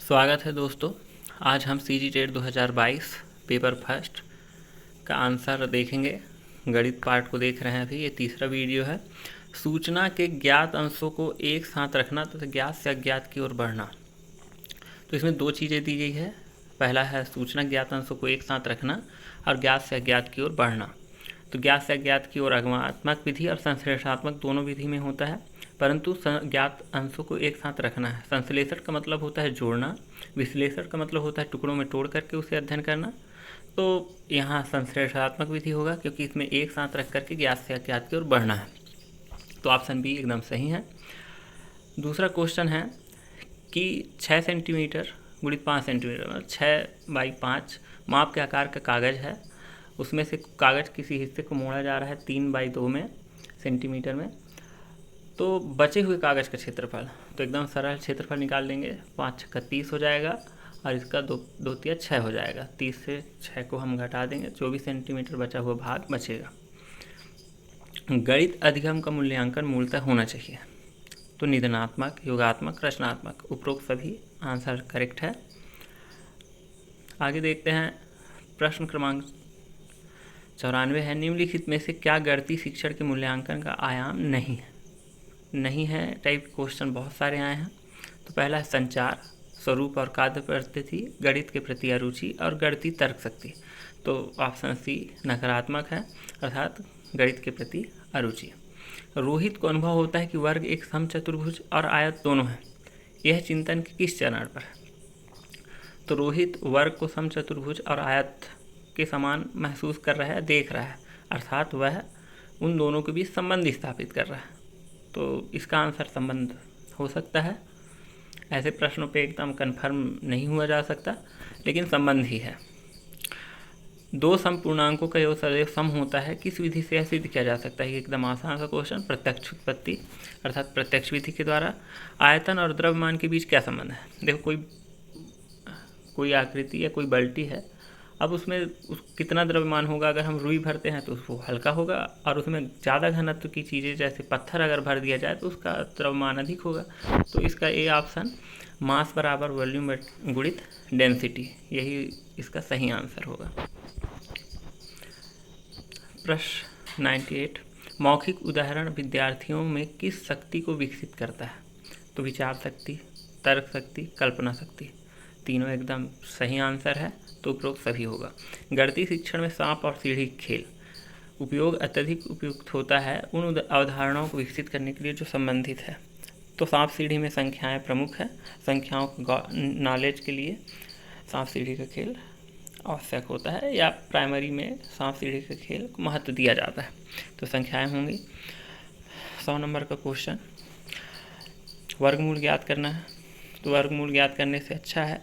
स्वागत है दोस्तों। आज हम सी जी टेट 2022 पेपर फर्स्ट का आंसर देखेंगे। गणित पार्ट को देख रहे हैं अभी। ये तीसरा वीडियो है। सूचना के ज्ञात अंशों को एक साथ रखना तथा ज्ञात से अज्ञात की ओर बढ़ना। तो इसमें दो चीज़ें दी गई है। पहला है सूचना ज्ञात अंशों को एक साथ रखना और ज्ञात से अज्ञात की ओर बढ़ना। तो ज्ञात से अज्ञात की ओर आगमनात्मक विधि और संश्लेषणात्मक दोनों विधि में होता है, परंतु ज्ञात अंशों को एक साथ रखना है। संश्लेषण का मतलब होता है जोड़ना, विश्लेषण का मतलब होता है टुकड़ों में तोड़ करके उसे अध्ययन करना। तो यहाँ संश्लेषणात्मक विधि होगा, क्योंकि इसमें एक साथ रख करके ज्ञात से अज्ञात की ओर बढ़ना है। तो ऑप्शन बी एकदम सही है। दूसरा क्वेश्चन है कि 6 सेंटीमीटर गुणित 5 सेंटीमीटर मतलब 6/5 माप के आकार का कागज़ है। उसमें से कागज़ किसी हिस्से को मोड़ा जा रहा है 3/2 में सेंटीमीटर में। तो बचे हुए कागज़ का क्षेत्रफल, तो एकदम सरल क्षेत्रफल निकाल लेंगे। 5 छक्का 30 हो जाएगा और इसका 2 तिया 6 हो जाएगा। 30 से 6 को हम घटा देंगे, 24 सेंटीमीटर बचा हुआ भाग बचेगा। गणित अधिगम का मूल्यांकन मूलतः होना चाहिए। तो निधनात्मक, योगात्मक, रचनात्मक, उपरोक्त सभी आंसर करेक्ट है। आगे देखते हैं। प्रश्न क्रमांक 94 है, निम्नलिखित में से क्या गणितीय शिक्षण के मूल्यांकन का आयाम नहीं है टाइप क्वेश्चन बहुत सारे आए हैं। तो पहला है संचार, स्वरूप और कार्य पद्धति, गणित के प्रति अरुचि और गणितीय तर्क शक्ति। तो ऑप्शन सी नकारात्मक है, अर्थात गणित के प्रति अरुचि। रोहित को अनुभव होता है कि वर्ग एक समचतुर्भुज और आयत दोनों है। यह चिंतन के किस चरण पर है? तो रोहित वर्ग को समचतुर्भुज और आयत के समान महसूस कर रहा है, देख रहा है, अर्थात वह उन दोनों के बीच संबंध स्थापित कर रहा है। तो इसका आंसर संबंध हो सकता है। ऐसे प्रश्नों पे एकदम कन्फर्म नहीं हुआ जा सकता, लेकिन संबंध ही है। दो समपूर्णांकों का योग सदैव सम होता है, किस विधि से यह सिद्ध किया जा सकता है? एकदम आसान सा क्वेश्चन। प्रत्यक्ष उत्पत्ति अर्थात प्रत्यक्ष विधि के द्वारा। आयतन और द्रव्यमान के बीच क्या संबंध है? देखो, कोई आकृति या कोई बाल्टी है, अब उसमें कितना द्रव्यमान होगा? अगर हम रुई भरते हैं तो वो हल्का होगा, और उसमें ज़्यादा घनत्व की चीज़ें जैसे पत्थर अगर भर दिया जाए तो उसका द्रव्यमान अधिक होगा। तो इसका ए ऑप्शन, मास बराबर वॉल्यूम गुणित डेंसिटी, यही इसका सही आंसर होगा। प्रश्न 98, मौखिक उदाहरण विद्यार्थियों में किस शक्ति को विकसित करता है? तो विचार शक्ति, तर्क शक्ति, कल्पना शक्ति, तीनों एकदम सही आंसर है। तो उपरोक्त सभी होगा। गणितीय शिक्षण में सांप और सीढ़ी खेल उपयोग अत्यधिक उपयुक्त होता है उन अवधारणाओं को विकसित करने के लिए जो संबंधित है। तो सांप सीढ़ी में संख्याएं प्रमुख है। संख्याओं को नॉलेज के लिए सांप सीढ़ी का खेल आवश्यक होता है, या प्राइमरी में सांप सीढ़ी का खेल को महत्व दिया जाता है। तो संख्याएं होंगी। 100 नंबर का क्वेश्चन, वर्गमूल ज्ञात करना है। तो वर्गमूल ज्ञात करने से अच्छा है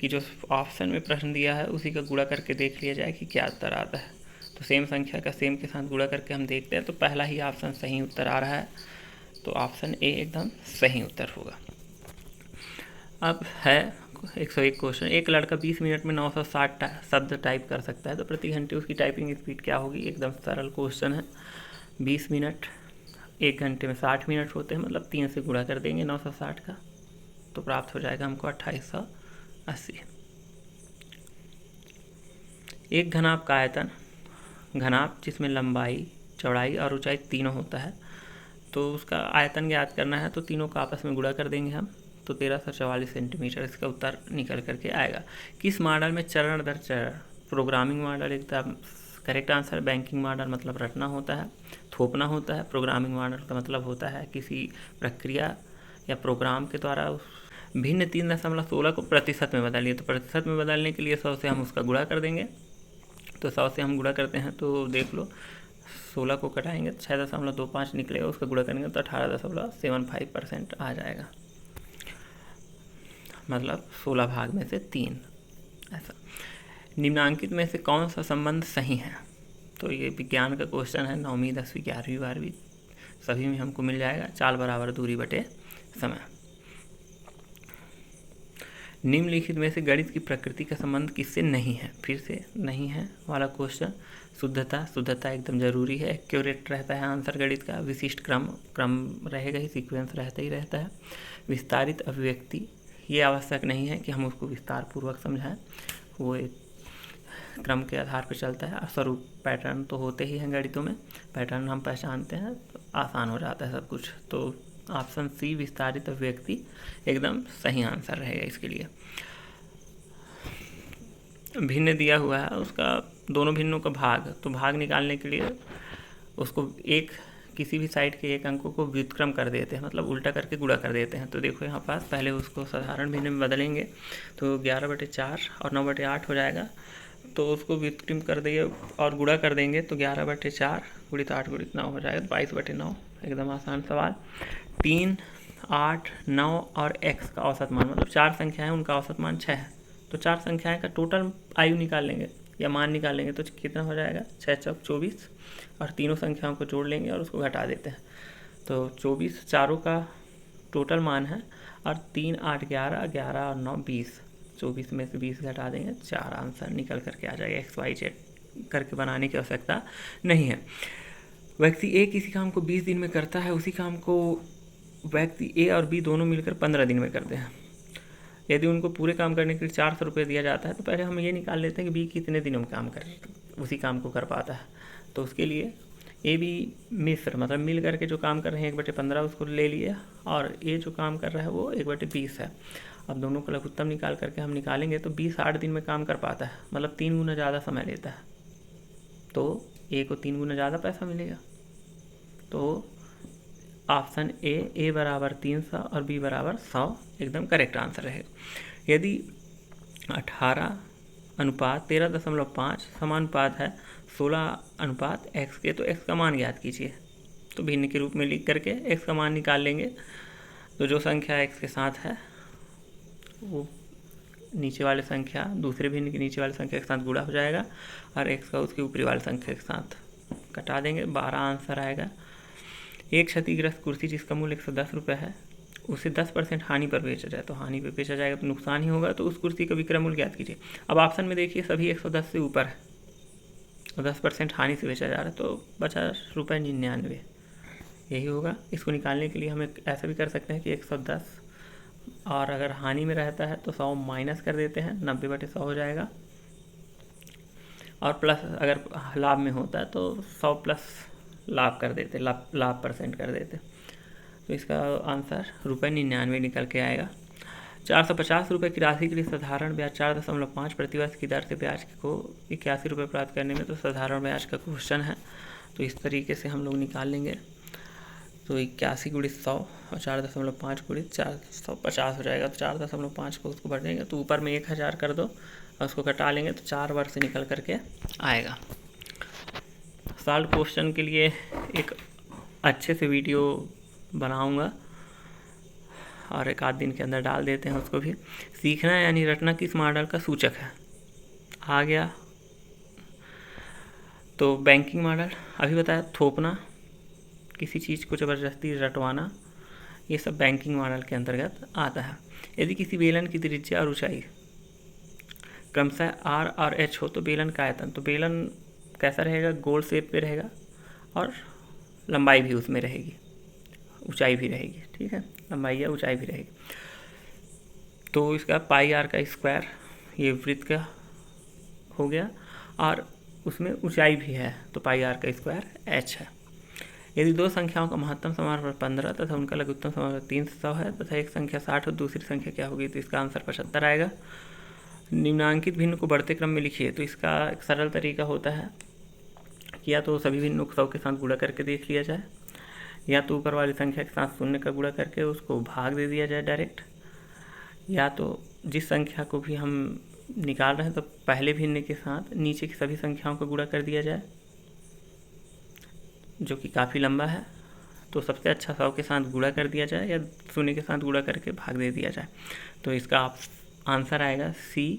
कि जो ऑप्शन में प्रश्न दिया है उसी का गुणा करके देख लिया जाए कि क्या उत्तर आता है। तो सेम संख्या का सेम के साथ गुणा करके हम देखते हैं, तो पहला ही ऑप्शन सही उत्तर आ रहा है। तो ऑप्शन ए एकदम सही उत्तर होगा। अब है 101 क्वेश्चन, एक लड़का 20 मिनट में 960 शब्द टाइप कर सकता है, तो प्रति घंटे उसकी टाइपिंग स्पीड क्या होगी? एकदम सरल क्वेश्चन है। 20 मिनट 1 घंटे में 60 मिनट होते हैं, मतलब 3 से गुणा कर देंगे 960 का, तो प्राप्त हो जाएगा हमको 2880। एक घनाभ का आयतन, घनाभ जिसमें लंबाई, चौड़ाई और ऊंचाई तीनों होता है, तो उसका आयतन ज्ञात करना है। तो तीनों का आपस में गुणा कर देंगे हम, तो 1344 सेंटीमीटर इसका उत्तर निकल करके आएगा। किस मॉडल में चरण दर चरण? प्रोग्रामिंग मॉडल एकदम करेक्ट आंसर। बैंकिंग मॉडल मतलब रटना होता है, थोपना होता है। प्रोग्रामिंग मॉडल का मतलब होता है किसी प्रक्रिया या प्रोग्राम के द्वारा भिन्न 3.16 को प्रतिशत में बदलिए। तो प्रतिशत में बदलने के लिए 100 से हम उसका गुणा कर देंगे। तो 100 से हम गुणा करते हैं तो देख लो, 16 को कटाएंगे 6.25 निकलेगा, उसका गुणा करेंगे तो 18.75% आ जाएगा, मतलब 16 भाग में से 3 ऐसा। निम्नांकित में से कौन सा संबंध सही है? तो ये विज्ञान का क्वेश्चन है, 9वीं 10वीं 11वीं 12वीं सभी में हमको मिल जाएगा। चाल बराबर दूरी बटे समय। निम्नलिखित में से गणित की प्रकृति का संबंध किससे नहीं है? फिर से नहीं है वाला क्वेश्चन। शुद्धता एकदम जरूरी है, एक्यूरेट रहता है आंसर गणित का। विशिष्ट क्रम रहेगा ही, सीक्वेंस रहता ही रहता है। विस्तारित अभिव्यक्ति ये आवश्यक नहीं है कि हम उसको विस्तार पूर्वक समझाएं, वो एक क्रम के आधार पर चलता है। स्वरूप पैटर्न तो होते ही हैं गणितों में, पैटर्न हम पहचानते हैं तो आसान हो जाता है सब कुछ। तो ऑप्शन सी विस्तारित अभिव्यक्ति एकदम सही आंसर रहेगा इसके लिए। भिन्न दिया हुआ है, उसका दोनों भिन्नों का भाग, तो भाग निकालने के लिए उसको एक किसी भी साइड के एक अंकों को व्युत्क्रम कर देते हैं, मतलब उल्टा करके गुणा कर देते हैं। तो देखो यहाँ पास पहले उसको साधारण भिन्न में बदलेंगे तो 11/4 और 9/8 हो जाएगा। तो उसको व्युत्क्रम कर देंगे और गुणा कर देंगे तो 11/4 गुणित 8 गुणित 9 हो जाएगा, 22/9। एकदम आसान सवाल। 3, 8, 9 और x का औसत मान, मतलब 4 संख्याएं उनका औसत मान 6 है। तो 4 संख्याएं का टोटल आयु निकाल लेंगे या मान निकाल लेंगे तो कितना हो जाएगा, 6 चौक 24, और तीनों संख्याओं को जोड़ लेंगे और उसको घटा देते हैं। तो 24 चारों का टोटल मान है, और 3, 8, 11, 11 और 9 20, 24 में से 20 घटा देंगे, 4 आंसर निकल करके आ जाएगा। XYZ करके बनाने की आवश्यकता नहीं है। व्यक्ति ए किसी काम को 20 दिन में करता है, उसी काम को व्यक्ति ए और बी दोनों मिलकर 15 दिन में करते हैं। यदि उनको पूरे काम करने के लिए 400 रुपये दिया जाता है तो पहले हम ये निकाल लेते हैं कि बी कितने दिनों में उसी काम को कर पाता है। तो उसके लिए ए बी मिश्र, मतलब मिल करके जो काम कर रहे हैं 1/15 उसको ले लिया, और ए जो काम कर रहा है वो 1/20 है। अब दोनों का लघुत्तम निकाल करके हम निकालेंगे तो 20 8 दिन में काम कर पाता है, मतलब 3 गुना ज़्यादा समय लेता है। तो ए को 3 गुना ज़्यादा पैसा मिलेगा। तो ऑप्शन ए बराबर 300 और बी बराबर 100 एकदम करेक्ट आंसर रहेगा। यदि 18:13.5 समानुपात है 16:x के, तो x का मान ज्ञात कीजिए। तो भिन्न के रूप में लिख करके x का मान निकाल लेंगे। तो जो संख्या x के साथ है वो नीचे वाले संख्या दूसरे भिन्न के नीचे वाले संख्या के साथ गुणा हो जाएगा, और x का उसके ऊपरी वाले संख्या के साथ कटा देंगे, 12 आंसर आएगा। एक क्षतिग्रस्त कुर्सी जिसका मूल्य 110 रुपये है, उसे 10% हानि पर बेचा जाए, तो हानि पर बेचा जाएगा तो नुकसान ही होगा। तो उस कुर्सी का विक्रय मूल्य ज्ञात कीजिए। अब ऑप्शन में देखिए सभी 110 से ऊपर है और 10% हानि से बेचा जा रहा है, तो बचा ₹99 यही होगा। इसको निकालने के लिए हम ऐसा भी कर सकते हैं कि 110 और अगर हानि में रहता है तो 100 माइनस कर देते हैं, 90/100 हो जाएगा, और प्लस अगर लाभ में होता है तो 100 प्लस लाभ कर देते, लाभ % कर देते। तो इसका आंसर ₹99 निकल के आएगा। 450 रुपये की राशि के लिए साधारण ब्याज 4.5 प्रतिवर्ष की दर से ब्याज को 81 रुपये प्राप्त करने में तो साधारण ब्याज का क्वेश्चन है। तो इस तरीके से हम लोग निकाल लेंगे। तो 81 × 100 और 4.5 × 450 हो जाएगा। तो 4.5 को उसको बढ़ देंगे तो ऊपर में 1000 कर दो और उसको कटा लेंगे तो 4 वर्ष से निकल करके आएगा। सॉल्व क्वेश्चन के लिए एक अच्छे से वीडियो बनाऊंगा और एक आध दिन के अंदर डाल देते हैं उसको भी। सीखना यानी रटना किस मॉडल का सूचक है, आ गया। तो बैंकिंग मॉडल अभी बताया, थोपना, किसी चीज़ को ज़बरदस्ती रटवाना, ये सब बैंकिंग मॉडल के अंतर्गत आता है। यदि किसी बेलन की त्रिज्या और ऊंचाई क्रमशः R और H हो तो बेलन का आयतन, तो बेलन कैसा रहेगा, गोल शेप पे रहेगा और लंबाई भी उसमें रहेगी, ऊंचाई भी रहेगी, ठीक है, लंबाई या ऊंचाई भी रहेगी। तो इसका πr का स्क्वायर ये वृत्त का हो गया और उसमें ऊंचाई भी है तो πr का स्क्वायर h है। यदि दो संख्याओं का महत्तम समानुपात 15 तथा उनका लघुत्तम समानुपात 300 है तथा एक संख्या 60 और दूसरी संख्या क्या होगी, तो इसका आंसर 75 आएगा। निम्नांकित भिन्न को बढ़ते क्रम में लिखिए, तो इसका एक सरल तरीका होता है कि या तो सभी भिन्नों को 100 के साथ गुणा करके देख लिया जाए, या तो ऊपर वाली संख्या के साथ शून्य का गुणा करके उसको भाग दे दिया जाए डायरेक्ट, या तो जिस संख्या को भी हम निकाल रहे हैं तो पहले भिन्न के साथ नीचे की सभी संख्याओं को गुणा कर दिया जाए, जो कि काफ़ी लंबा है तो सबसे अच्छा 100 के साथ गुणा कर दिया जाए या शून्य के साथ गुणा करके भाग दे दिया जाए। तो इसका आंसर आएगा C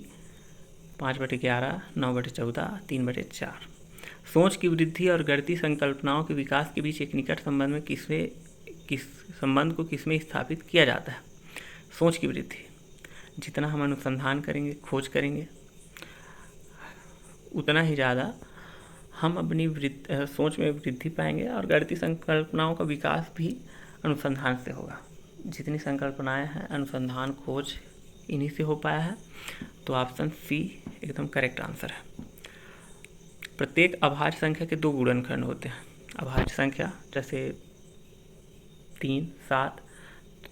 5/11, 9/14, 3/4। सोच की वृद्धि और गणितीय संकल्पनाओं के विकास के बीच एक निकट संबंध में किस संबंध को किसमें स्थापित किया जाता है। सोच की वृद्धि, जितना हम अनुसंधान करेंगे, खोज करेंगे, उतना ही ज़्यादा हम अपनी सोच में वृद्धि पाएंगे और गणितीय संकल्पनाओं का विकास भी अनुसंधान से होगा। जितनी संकल्पनाएं हैं, अनुसंधान, खोज इन्हीं से हो पाया है। तो ऑप्शन सी एकदम करेक्ट आंसर है। प्रत्येक अभाज्य संख्या के 2 गुणनखंड होते हैं। अभाज्य संख्या जैसे 3, 7,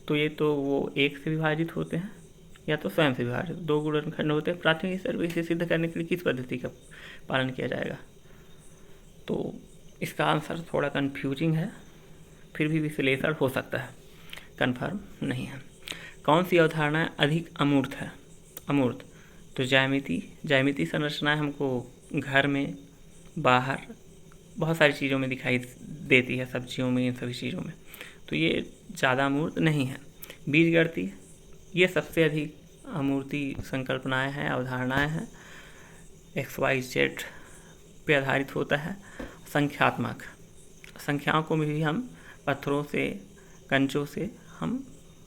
तो ये तो वो 1 से विभाजित होते हैं या तो स्वयं से विभाजित। 2 गुणनखंड होते हैं। प्राथमिक स्तर पर इसे सिद्ध करने के लिए किस पद्धति का पालन किया जाएगा? तो इसका आंसर थोड़ा कन्फ्यूजिंग है, फिर भी विश्लेषण हो सकता है, कन्फर्म नहीं है। कौन सी अवधारणा अधिक अमूर्त है? अमूर्त तो ज्यामिति संरचनाएं हमको घर में, बाहर, बहुत सारी चीज़ों में दिखाई देती है, सब्जियों में, इन सभी चीज़ों में, तो ये ज़्यादा अमूर्त नहीं है। बीजगणित ये सबसे अधिक अमूर्ती संकल्पनाएं हैं, अवधारणाएं हैं, XYZ पे आधारित होता है। संख्यात्मक, संख्याओं को भी हम पत्थरों से, कंचों से हम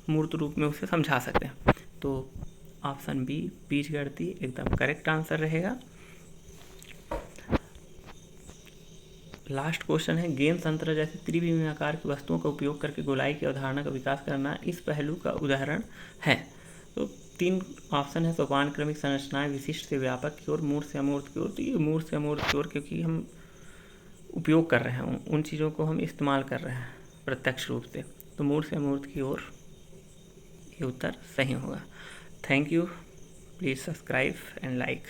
मूर्त रूप में उसे समझा सकते हैं। तो ऑप्शन बी बीजगणित एकदम करेक्ट आंसर रहेगा। लास्ट क्वेश्चन है, गेंद, संतरा जैसे त्रिविमीय आकार की वस्तुओं का उपयोग करके गोलाई की अवधारणा का विकास करना इस पहलू का उदाहरण है। तो 3 ऑप्शन है, सोपान क्रमिक संरचनाएं, विशिष्ट से व्यापक की ओर, मूर्त से अमूर्त की ओर। तो ये मूर्त से अमूर्त की ओर, क्योंकि हम उपयोग कर रहे हैं, उन चीज़ों को हम इस्तेमाल कर रहे हैं प्रत्यक्ष रूप से, तो मूर्त से अमूर्त की ओर ये उत्तर सही होगा। Thank you, please subscribe and like.